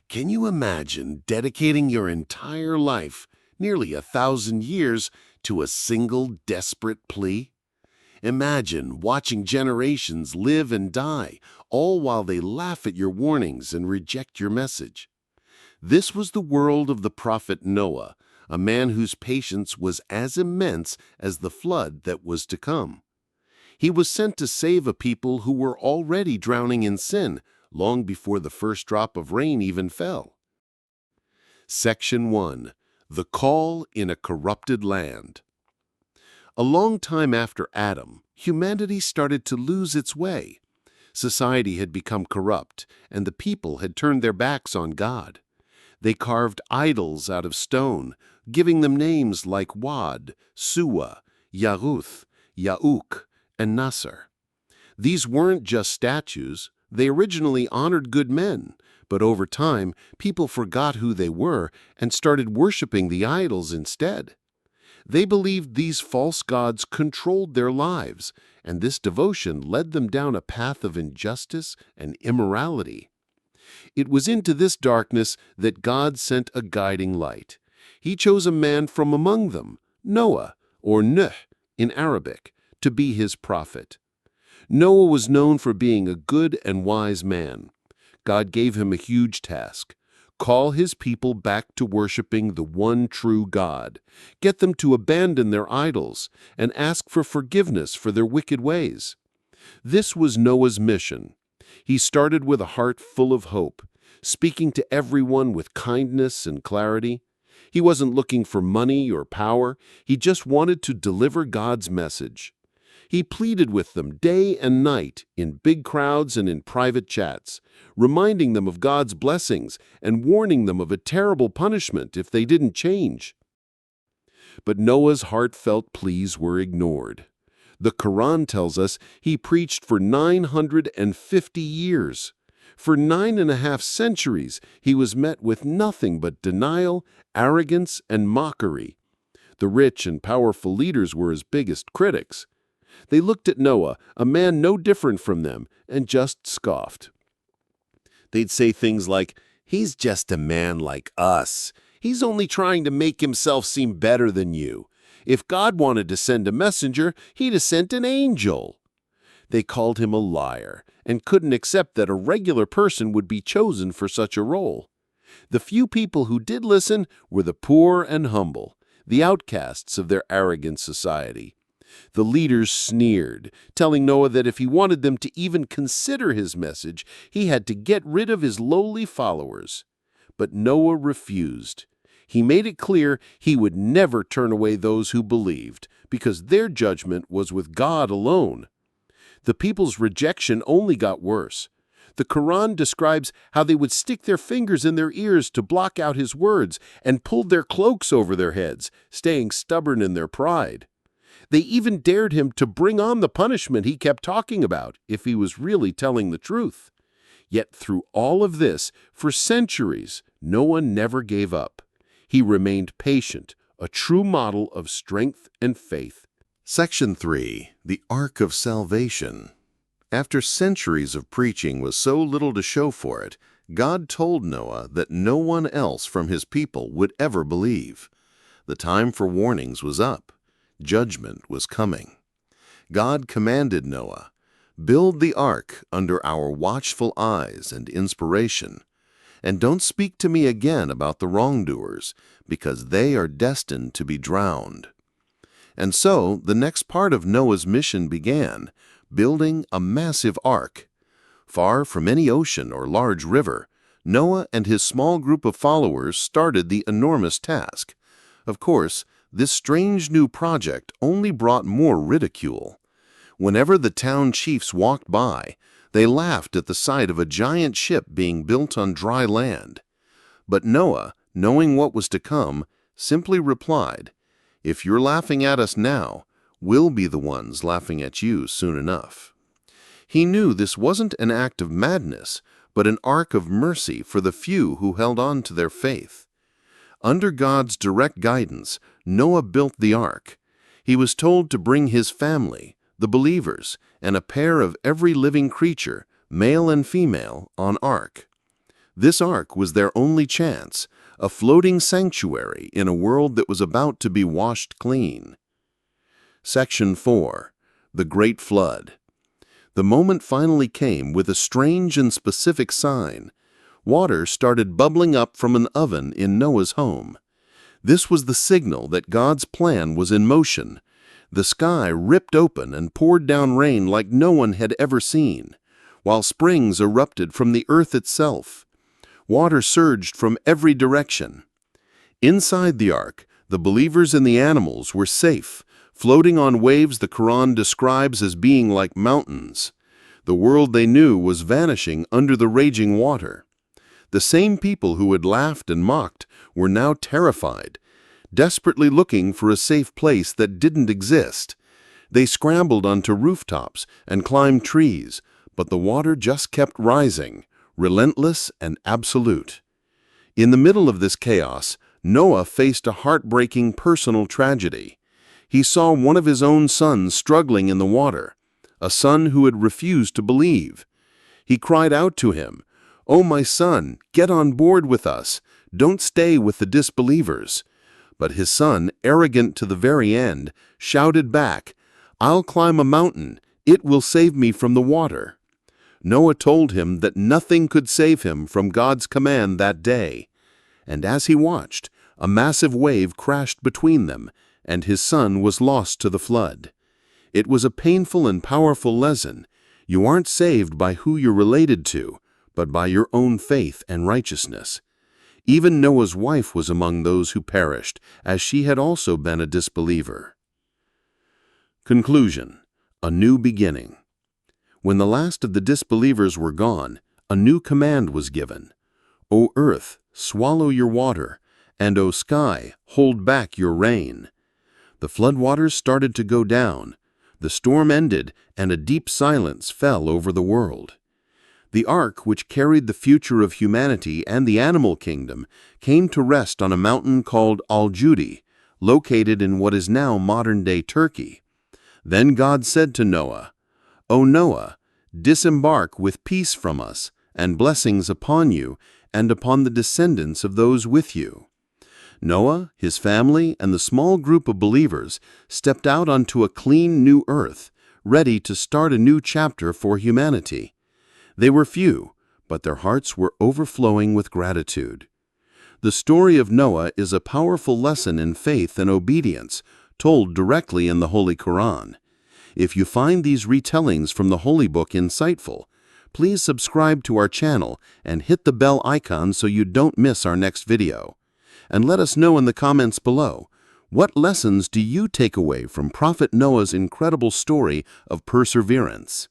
Can you imagine dedicating your entire life, nearly 1,000 years, to a single desperate plea? Imagine watching generations live and die, all while they laugh at your warnings and reject your message. This was the world of the prophet Noah, a man whose patience was as immense as the flood that was to come. He was sent to save a people who were already drowning in sin, long before the first drop of rain even fell. Section 1. The Call in a Corrupted Land. A long time after Adam, humanity started to lose its way. Society had become corrupt, and the people had turned their backs on God. They carved idols out of stone, giving them names like Wad, Suwa, Yaruth, Yauk, and Nasser. These weren't just statues. They originally honored good men, but over time, people forgot who they were and started worshiping the idols instead. They believed these false gods controlled their lives, and this devotion led them down a path of injustice and immorality. It was into this darkness that God sent a guiding light. He chose a man from among them, Noah, or Nuh in Arabic, to be his prophet. Noah was known for being a good and wise man. God gave him a huge task: call his people back to worshiping the one true God, get them to abandon their idols, and ask for forgiveness for their wicked ways. This was Noah's mission. He started with a heart full of hope, speaking to everyone with kindness and clarity. He wasn't looking for money or power. He just wanted to deliver God's message. He pleaded with them day and night in big crowds and in private chats, reminding them of God's blessings and warning them of a terrible punishment if they didn't change. But Noah's heartfelt pleas were ignored. The Quran tells us he preached for 950 years. For 9.5 centuries, he was met with nothing but denial, arrogance, and mockery. The rich and powerful leaders were his biggest critics. They looked at Noah, a man no different from them, and just scoffed. They'd say things like, "He's just a man like us. He's only trying to make himself seem better than you. If God wanted to send a messenger, he'd have sent an angel." They called him a liar and couldn't accept that a regular person would be chosen for such a role. The few people who did listen were the poor and humble, the outcasts of their arrogant society. The leaders sneered, telling Noah that if he wanted them to even consider his message, he had to get rid of his lowly followers. But Noah refused. He made it clear he would never turn away those who believed, because their judgment was with God alone. The people's rejection only got worse. The Quran describes how they would stick their fingers in their ears to block out his words and pulled their cloaks over their heads, staying stubborn in their pride. They even dared him to bring on the punishment he kept talking about if he was really telling the truth. Yet through all of this, for centuries, Noah never gave up. He remained patient, a true model of strength and faith. Section 3. The Ark of Salvation. After centuries of preaching with so little to show for it, God told Noah that no one else from his people would ever believe. The time for warnings was up. Judgment was coming. God commanded Noah, "Build the ark under our watchful eyes and inspiration, and don't speak to me again about the wrongdoers, because they are destined to be drowned." And so the next part of Noah's mission began, building a massive ark. Far from any ocean or large river, Noah and his small group of followers started the enormous task. Of course, this strange new project only brought more ridicule. Whenever the town chiefs walked by, they laughed at the sight of a giant ship being built on dry land. But Noah, knowing what was to come, simply replied, "If you're laughing at us now, we'll be the ones laughing at you soon enough." He knew this wasn't an act of madness, but an ark of mercy for the few who held on to their faith. Under God's direct guidance, Noah built the ark. He was told to bring his family, the believers, and a pair of every living creature, male and female, on ark. This ark was their only chance, a floating sanctuary in a world that was about to be washed clean. Section 4. The Great Flood. The moment finally came with a strange and specific sign. Water started bubbling up from an oven in Noah's home. This was the signal that God's plan was in motion. The sky ripped open and poured down rain like no one had ever seen, while springs erupted from the earth itself. Water surged from every direction. Inside the ark, the believers and the animals were safe, floating on waves the Quran describes as being like mountains. The world they knew was vanishing under the raging water. The same people who had laughed and mocked were now terrified, desperately looking for a safe place that didn't exist. They scrambled onto rooftops and climbed trees, but the water just kept rising, relentless and absolute. In the middle of this chaos, Noah faced a heartbreaking personal tragedy. He saw one of his own sons struggling in the water, a son who had refused to believe. He cried out to him, "Oh, my son, get on board with us. Don't stay with the disbelievers." But his son, arrogant to the very end, shouted back, "I'll climb a mountain. It will save me from the water." Noah told him that nothing could save him from God's command that day. And as he watched, a massive wave crashed between them, and his son was lost to the flood. It was a painful and powerful lesson. You aren't saved by who you're related to, but by your own faith and righteousness. Even Noah's wife was among those who perished, as she had also been a disbeliever. Conclusion: a new beginning. When the last of the disbelievers were gone, a new command was given. "O earth, swallow your water, and O sky, hold back your rain." The floodwaters started to go down. The storm ended, and a deep silence fell over the world. The ark, which carried the future of humanity and the animal kingdom, came to rest on a mountain called Al-Judi, located in what is now modern-day Turkey. Then God said to Noah, "O Noah, disembark with peace from us, and blessings upon you, and upon the descendants of those with you." Noah, his family, and the small group of believers stepped out onto a clean new earth, ready to start a new chapter for humanity. They were few, but their hearts were overflowing with gratitude. The story of Noah is a powerful lesson in faith and obedience, told directly in the Holy Quran. If you find these retellings from the Holy Book insightful, please subscribe to our channel and hit the bell icon so you don't miss our next video. And let us know in the comments below, what lessons do you take away from Prophet Noah's incredible story of perseverance?